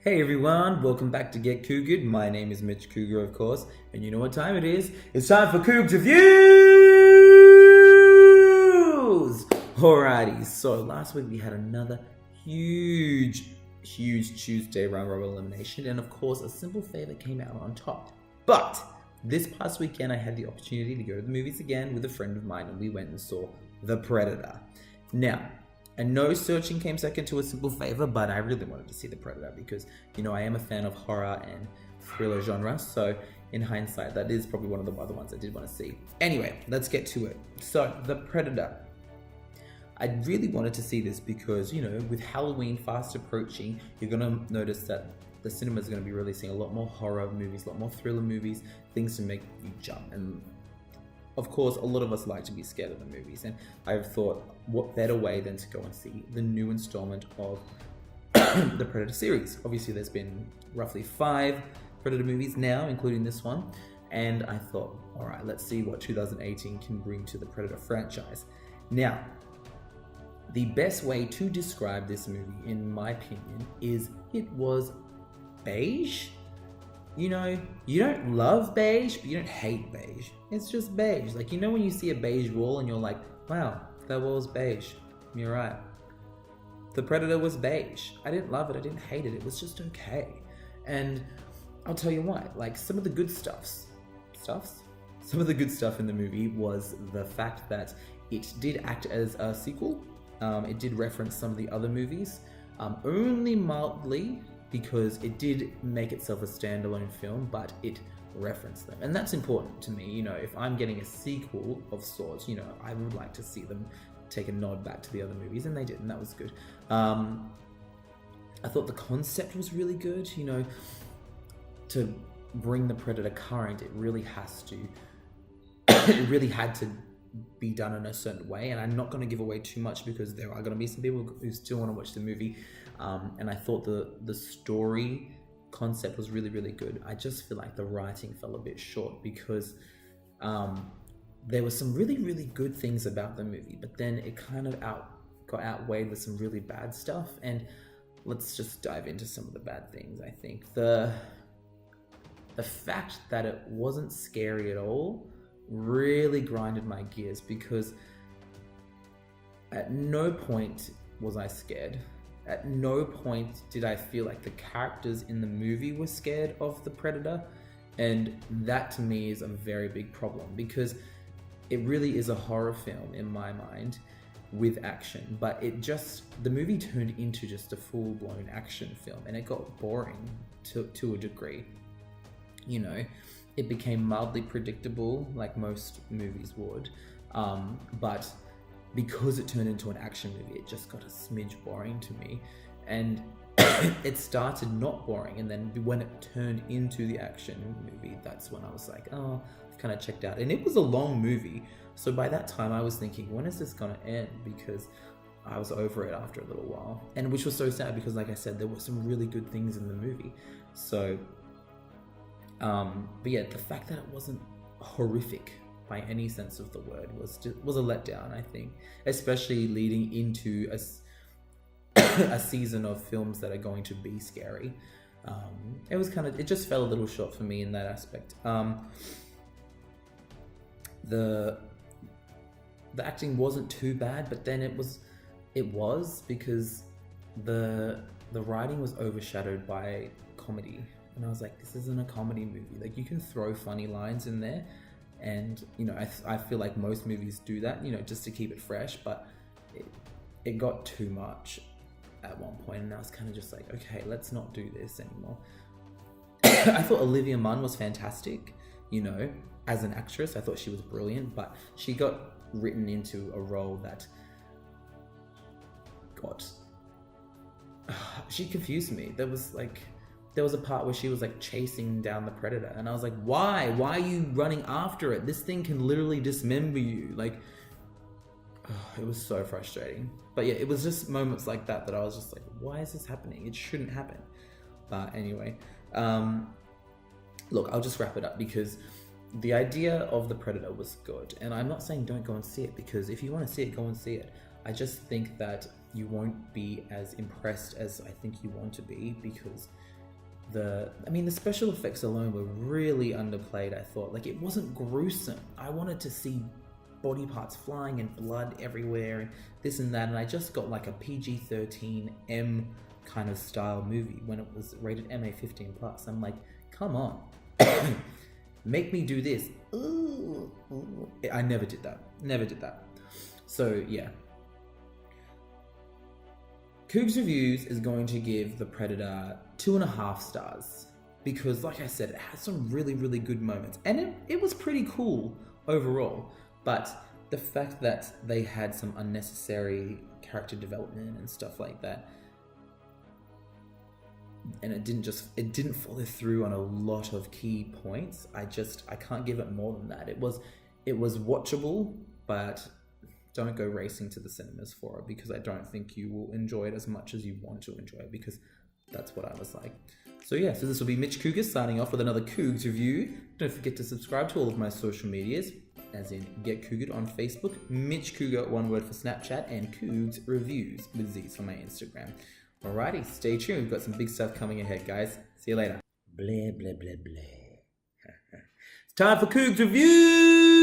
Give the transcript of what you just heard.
Hey everyone, welcome back to Get Couged. My name is Mitch Cougar, of course, and you know what time it is? It's time for Cougz Reviews! Alrighty, so last week we had another huge Tuesday round robin elimination, and of course a simple favor came out on top. But this past weekend I had the opportunity to go to the movies again with a friend of mine, and we went and saw The Predator. Now, and no searching came second to a simple favor, but I really wanted to see The Predator because, I am a fan of horror and thriller genre. So in hindsight, that is probably one of the other ones I did want to see. Anyway, let's get to it. So The Predator. I really wanted to see this because, with Halloween fast approaching, you're going to notice that the cinema is going to be releasing a lot more horror movies, a lot more thriller movies, things to make you jump. And of course, a lot of us like to be scared of the movies, and I've thought, what better way than to go and see the new installment of the Predator series. Obviously, there's been roughly 5 Predator movies now, including this one, and I thought, all right, let's see what 2018 can bring to the Predator franchise. Now, the best way to describe this movie, in my opinion, is it was beige. You don't love beige, but you don't hate beige. It's just beige. Like, when you see a beige wall and you're like, wow, that wall's beige. You're right. The Predator was beige. I didn't love it. I didn't hate it. It was just okay. And I'll tell you why. Like, some of the good some of the good stuff in the movie was the fact that it did act as a sequel. It did reference some of the other movies, only mildly, because it did make itself a standalone film, but it referenced them. And that's important to me. If I'm getting a sequel of sorts, I would like to see them take a nod back to the other movies, and they did, and that was good. I thought the concept was really good. To bring the Predator current, it really has to, it really had to be done in a certain way, and I'm not going to give away too much because there are going to be some people who still want to watch the movie, and I thought the story concept was really, really good. I just feel like the writing fell a bit short because there were some really, really good things about the movie, but then it kind of got outweighed with some really bad stuff. And let's just dive into some of the bad things. I think the fact that it wasn't scary at all really grinded my gears, because at no point was I scared. At no point did I feel like the characters in the movie were scared of the Predator. And that to me is a very big problem, because it really is a horror film in my mind with action, but the movie turned into just a full-blown action film, and it got boring to a degree. It became mildly predictable, like most movies would, but because it turned into an action movie, it just got a smidge boring to me. And it started not boring, and then when it turned into the action movie, that's when I was like, oh, I've kind of checked out. And it was a long movie, so by that time I was thinking, when is this gonna end? Because I was over it after a little while, and which was so sad, because like I said, there were some really good things in the movie. So but yeah, the fact that it wasn't horrific by any sense of the word was a letdown, I think, especially leading into a season of films that are going to be scary. It just fell a little short for me in that aspect. The acting wasn't too bad, but then it was because the writing was overshadowed by comedy. And I was like, this isn't a comedy movie. Like, you can throw funny lines in there, and I feel like most movies do that, just to keep it fresh. But it got too much at one point, and I was kind of just like, okay, let's not do this anymore. I thought Olivia Munn was fantastic, as an actress. I thought she was brilliant, but she got written into a role that she confused me. There was a part where she was like chasing down the Predator, and I was like, why are you running after it? This thing can literally dismember you. It was so frustrating. But yeah, it was just moments like that I was just like, why is this happening? It shouldn't happen. But anyway, look, I'll just wrap it up, because the idea of the Predator was good, and I'm not saying don't go and see it, because if you want to see it, go and see it. I just think that you won't be as impressed as I think you want to be, because the special effects alone were really underplayed, I thought. Like, it wasn't gruesome. I wanted to see body parts flying and blood everywhere and this and that, and I just got like a PG-13 M kind of style movie when it was rated MA 15+. I'm like, come on. Make me do this. Ooh. I never did that. So yeah, Cougz Reviewz is going to give The Predator 2.5 stars, because like I said, it has some really, really good moments, and it was pretty cool overall. But the fact that they had some unnecessary character development and stuff like that, and it didn't follow through on a lot of key points, I can't give it more than that. It was watchable, but don't go racing to the cinemas for it, because I don't think you will enjoy it as much as you want to enjoy it, because that's what I was like. So yeah, so this will be Mitch Cougar signing off with another Cougz review. Don't forget to subscribe to all of my social medias, as in Get Cougared on Facebook, Mitch Cougar, one word for Snapchat, and Cougz Reviewz with Z's for my Instagram. Alrighty, stay tuned. We've got some big stuff coming ahead, guys. See you later. Blah, blah, blah, blah. It's time for Cougz Reviewz!